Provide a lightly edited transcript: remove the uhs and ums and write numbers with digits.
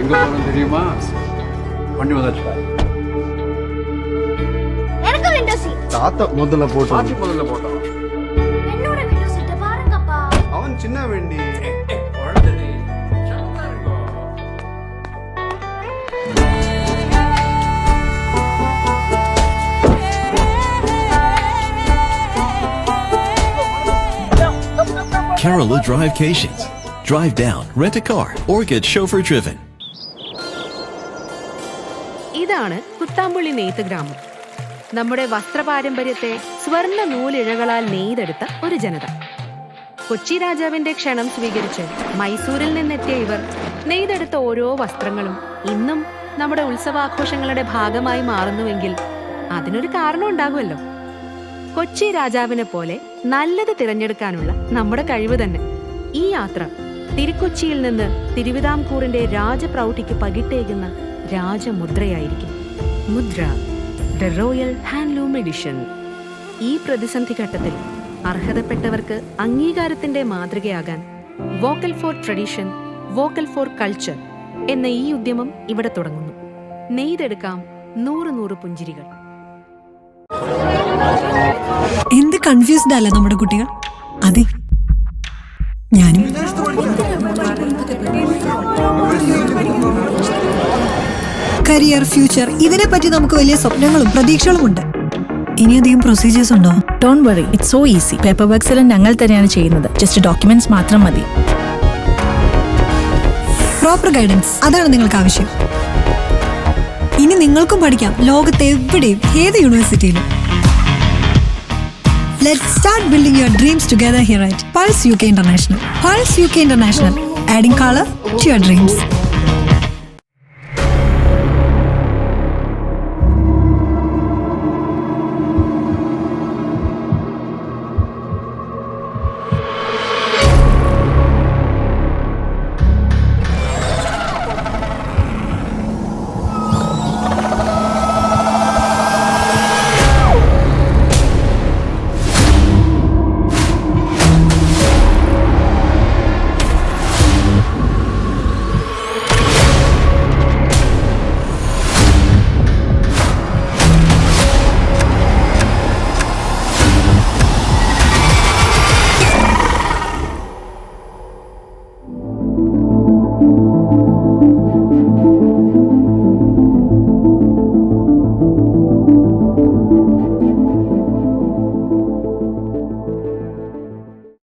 எங்க போறோம் தெரியுமா? வண்டி வந்தாச்சு. எனக்கு விண்டோ சீட். தாத்தா முதல்ல போட்டோம். பாத்தி முதல்ல போட்டோம். என்னோட விண்டோ சீட் பாருங்கப்பா. அவன் சின்ன வண்டி. குழந்தை சத்தா இருக்கோ. Kerala Drivecations. Drive down, rent a car, or get chauffeur driven. ഇതാണ് കുത്താമ്പുള്ളി നെയ്ത്ത് ഗ്രാമം. നമ്മുടെ വസ്ത്രപാരമ്പര്യത്തെ സ്വർണ്ണ നൂലിഴകളാൽ നെയ്തെടുത്ത ഒരു ജനത. കൊച്ചി രാജാവിന്റെ ക്ഷണം സ്വീകരിച്ച് മൈസൂരിൽ നിന്നെത്തിയ ഇവർ നെയ്തെടുത്ത ഓരോ വസ്ത്രങ്ങളും ഇന്നും നമ്മുടെ ഉത്സവാഘോഷങ്ങളുടെ ഭാഗമായി മാറുന്നുവെങ്കിൽ അതിനൊരു കാരണം ഉണ്ടാകുമല്ലോ. കൊച്ചി രാജാവിനെ പോലെ നല്ലത് തിരഞ്ഞെടുക്കാനുള്ള നമ്മുടെ കഴിവ് തന്നെ. ഈ യാത്ര തിരുക്കൊച്ചിയിൽ നിന്ന് തിരുവിതാംകൂറിന്റെ രാജപ്രൗഢിക്ക് പകിട്ടേകുന്ന രാജമുദ്രയായിരിക്കും. മുദ്ര, ദ റോയൽ ഹാൻഡ്ലൂം എഡിഷൻ. ഈ പ്രതിസന്ധി ഘട്ടത്തിൽ അർഹതപ്പെട്ടവർക്ക് അംഗീകാരത്തിന്റെ മാതൃകയാകാൻ vocal for tradition, vocal for culture എന്ന ഈ ഉദ്യമം ഇവിടെ തുടങ്ങുന്നു. നെയ്തെടുക്കാം 100 പുഞ്ചിരികൾ. എന്ത് കൺഫ്യൂസ്ഡ് അല്ല നമ്മുടെ കുട്ടികൾ. അതെ, ഞാനും. കരിയർ, ഫ്യൂച്ചർ, ഇതിനെപ്പറ്റി നമുക്ക് വലിയ സ്വപ്നങ്ങളും പ്രതീക്ഷകളും ഉണ്ട്. ഇനിയധികം പ്രൊസീജിയേഴ്സ് ഉണ്ടോ? Don't worry, it's so easy. Paper works എല്ലാം ഞങ്ങൾ തന്നെയാണ് ചെയ്യുന്നത്. ജസ്റ്റ് ഡോക്യുമെന്റ്സ് മാത്രം മതി. പ്രോപ്പർ ഗൈഡൻസ്, അതാണ് നിങ്ങൾക്ക് ആവശ്യം. ഇനി നിങ്ങൾക്കും പഠിക്കാം ലോകത്ത് എവിടെയും, ഏത് യൂണിവേഴ്സിറ്റിയിലും. Let's start building your dreams together here at Pulse UK International. Pulse UK International, adding color to your dreams.